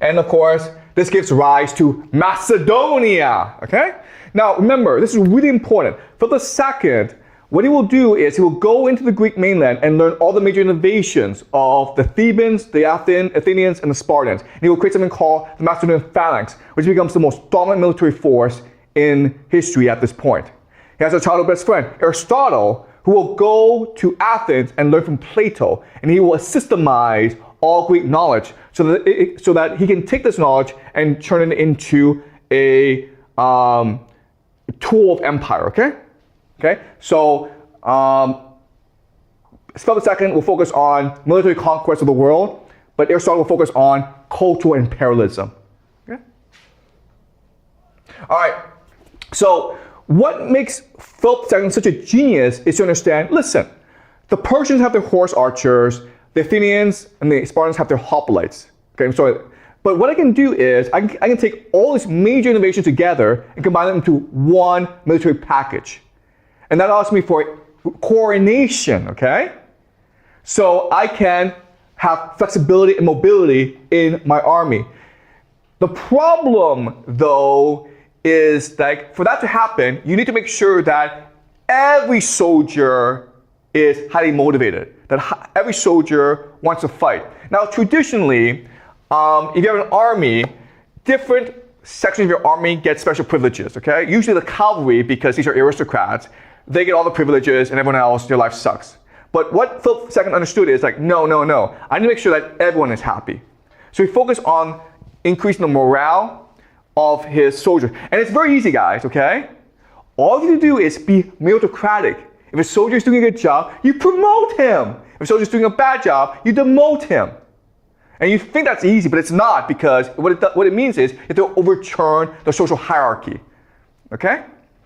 And of course, this gives rise to Macedonia, okay? Now remember, this is really important. Philip II, what he will do is he will go into the Greek mainland and learn all the major innovations of the Thebans, the Athenians, and the Spartans. And he will create something called the Macedonian phalanx, which becomes the most dominant military force in history at this point. He has a childhood best friend, Aristotle, who will go to Athens and learn from Plato, and he will systemize all Greek knowledge so that he can take this knowledge and turn it into a tool of empire, okay? Okay, so Philip II will focus on military conquest of the world, but Aristotle will focus on cultural imperialism. Okay? All right, so what makes Philip II such a genius is to understand, listen, the Persians have their horse archers, the Athenians and the Spartans have their hoplites. Okay, I'm sorry. But what I can do is I can take all these major innovations together and combine them into one military package. And that allows me for coordination, okay? So I can have flexibility and mobility in my army. The problem, though, is like for that to happen, you need to make sure that every soldier is highly motivated, that every soldier wants to fight. Now, traditionally, if you have an army, different sections of your army get special privileges, okay? Usually the cavalry, because these are aristocrats, they get all the privileges and everyone else, their life sucks. But what Philip II understood is like, no. I need to make sure that everyone is happy. So he focused on increasing the morale of his soldiers. And it's very easy, guys, okay? All you need to do is be meritocratic. If a soldier is doing a good job, you promote him. If a soldier is doing a bad job, you demote him. And you think that's easy, but it's not, because what it means is you have to overturn the social hierarchy, okay?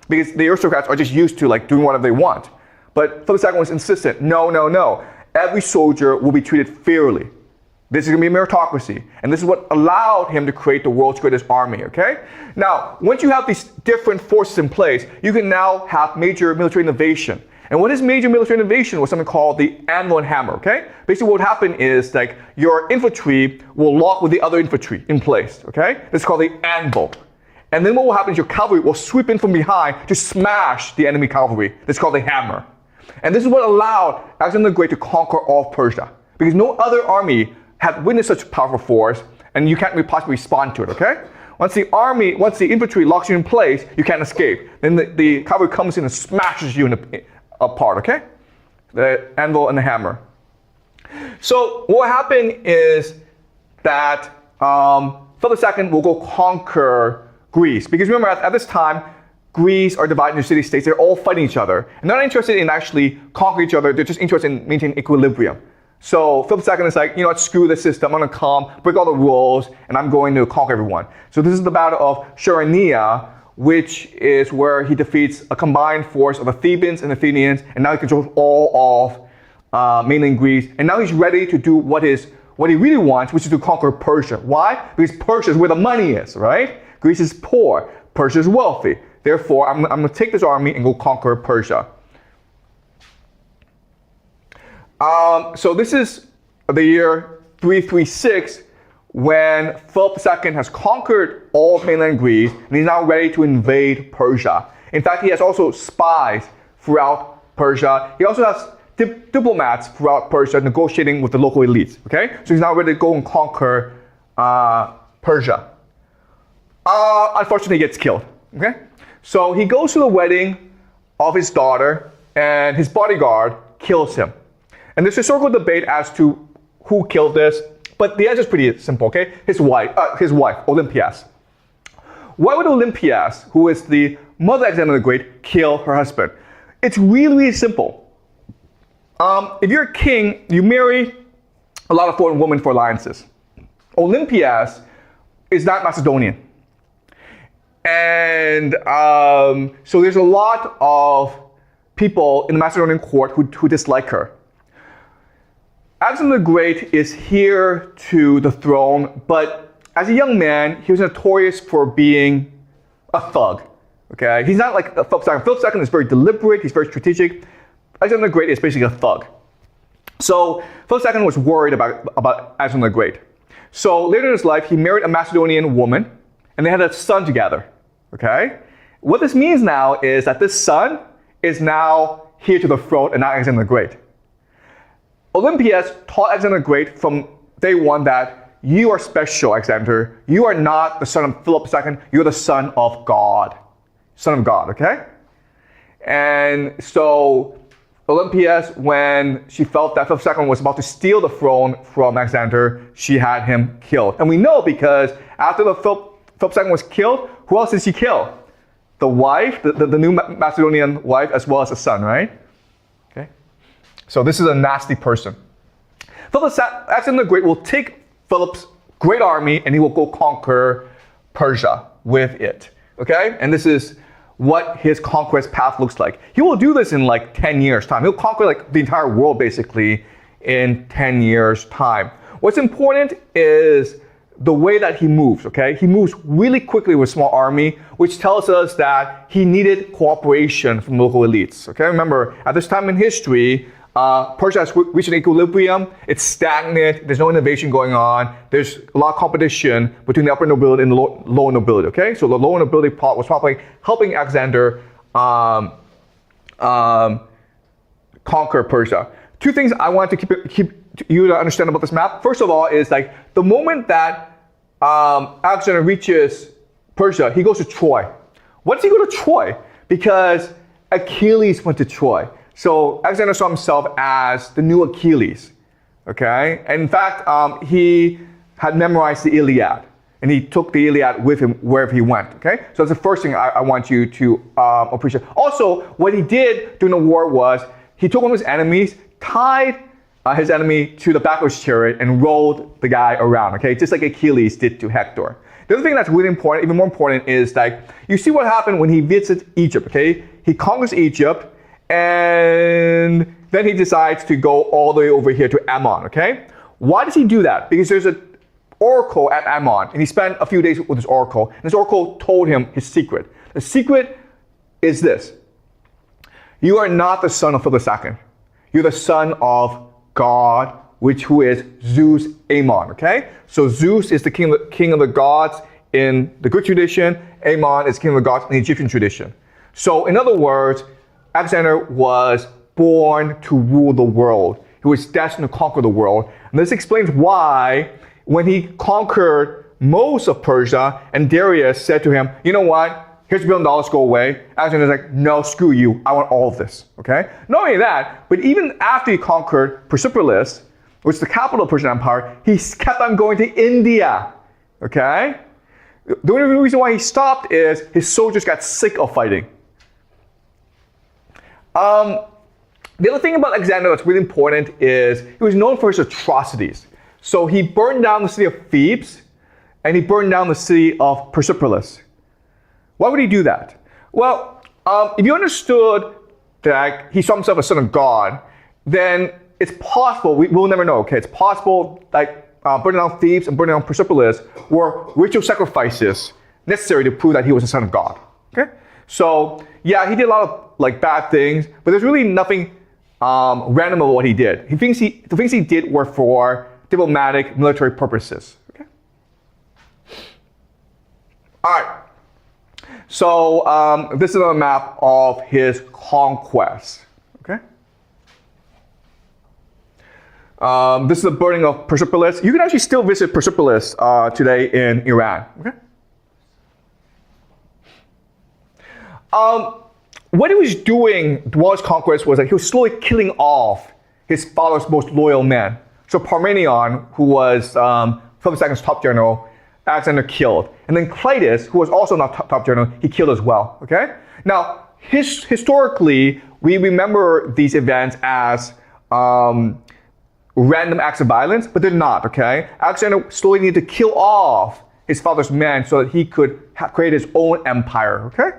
Because the aristocrats are just used to like doing whatever they want. But Philip II was insistent, no. Every soldier will be treated fairly. This is going to be a meritocracy. And this is what allowed him to create the world's greatest army, okay? Now, once you have these different forces in place, you can now have major military innovation. And what is major military innovation was something called the anvil and hammer, okay? Basically what would happen is like your infantry will lock with the other infantry in place, okay? This is called the anvil. And then what will happen is your cavalry will sweep in from behind to smash the enemy cavalry. This is called the hammer. And this is what allowed Alexander the Great to conquer all of Persia. Because no other army had witnessed such powerful force, and you can't really possibly respond to it, okay? Once the infantry locks you in place, you can't escape. Then the cavalry comes in and smashes you apart, okay? The anvil and the hammer. So what will happen is that Philip II will go conquer Greece. Because remember, at this time, Greece are divided into city-states. They're all fighting each other. And they're not interested in actually conquering each other. They're just interested in maintaining equilibrium. So Philip II is like, you know what, screw the system. I'm going to come, break all the rules, and I'm going to conquer everyone. So this is the Battle of Xueqin, which is where he defeats a combined force of the Thebans and Athenians, and now he controls all of mainland Greece. And now he's ready to do what he really wants, which is to conquer Persia. Why? Because Persia is where the money is, right? Greece is poor. Persia is wealthy. Therefore, I'm going to take this army and go conquer Persia. So this is the year 336 when Philip II has conquered all of mainland Greece and he's now ready to invade Persia. In fact, he has also spies throughout Persia. He also has diplomats throughout Persia negotiating with the local elites. Okay, so he's now ready to go and conquer Persia. Unfortunately, he gets killed. Okay, so he goes to the wedding of his daughter, and his bodyguard kills him. And there's historical debate as to who killed this, but the answer is pretty simple. Okay, his wife, Olympias. Why would Olympias, who is the mother of Alexander the Great, kill her husband? It's really, really simple. If you're a king, you marry a lot of foreign women for alliances. Olympias is not Macedonian. And so there's a lot of people in the Macedonian court who dislike her. Alexander the Great is heir to the throne, but as a young man, he was notorious for being a thug. Okay, he's not like Philip II. Philip II is very deliberate, he's very strategic. Alexander the Great is basically a thug. So Philip II was worried about Alexander the Great. So later in his life, he married a Macedonian woman, and they had a son together. Okay? What this means now is that this son is now heir to the throne and not Alexander the Great. Olympias taught Alexander the Great from day one that you are special, Alexander. You are not the son of Philip II. You're the son of God. Son of God, okay? And so Olympias, when she felt that Philip II was about to steal the throne from Alexander, she had him killed. And we know because after Philip II was killed, who else did she kill? The wife, the new Macedonian wife, as well as the son, right? Okay. So this is a nasty person. Alexander the Great will take Philip's great army and he will go conquer Persia with it. Okay? And this is what his conquest path looks like. He will do this in like 10 years' time. He'll conquer like the entire world basically in 10 years' time. What's important is the way that he moves, okay? He moves really quickly with a small army, which tells us that he needed cooperation from local elites, okay? Remember, at this time in history, Persia has reached an equilibrium. It's stagnant. There's no innovation going on. There's a lot of competition between the upper nobility and the lower nobility, okay? So the lower nobility part was probably helping Alexander conquer Persia. Two things I want to keep you to understand about this map. First of all is like the moment that Alexander reaches Persia, he goes to Troy. Why does he go to Troy? Because Achilles went to Troy. So Alexander saw himself as the new Achilles, okay? And in fact, he had memorized the Iliad, and he took the Iliad with him wherever he went, okay? So that's the first thing I want you to appreciate. Also, what he did during the war was he took one of his enemies, tied his enemy to the back of his chariot and rolled the guy around, okay? Just like Achilles did to Hector. The other thing that's really important, even more important, is like, you see what happened when he visits Egypt, okay? He conquers Egypt, and then he decides to go all the way over here to Ammon, okay? Why does he do that? Because there's an oracle at Ammon, and he spent a few days with this oracle, and this oracle told him his secret. The secret is this: you are not the son of Philip II. You're the son of God, who is Zeus Ammon, okay? So Zeus is the king of the gods in the Greek tradition. Ammon is king of the gods in the Egyptian tradition. So in other words, Alexander was born to rule the world. He was destined to conquer the world. And this explains why when he conquered most of Persia and Darius said to him, you know what? Here's $1 billion, go away. Alexander's like, no, screw you. I want all of this, okay? Not only that, but even after he conquered Persepolis, which is the capital of the Persian Empire, he kept on going to India, okay? The only reason why he stopped is his soldiers got sick of fighting. The other thing about Alexander that's really important is he was known for his atrocities. So he burned down the city of Thebes, and he burned down the city of Persepolis. Why would he do that? Well, if you understood that he saw himself as son of God, then it's possible, we'll never know, okay? It's possible like burning down Thebes and burning down Persepolis were ritual sacrifices necessary to prove that he was the son of God, okay? So, yeah, he did a lot of like bad things, but there's really nothing random about what he did. The things he did were for diplomatic, military purposes, okay? All right. So this is a map of his conquest, okay? This is the burning of Persepolis. You can actually still visit Persepolis today in Iran, okay? What he was doing while his conquest was that he was slowly killing off his father's most loyal men. So Parmenion, who was Philip II's top general, Alexander killed. And then Clitus, who was also not top general, he killed as well, okay? Now, historically, we remember these events as random acts of violence, but they're not, okay? Alexander slowly needed to kill off his father's men so that he could create his own empire, okay?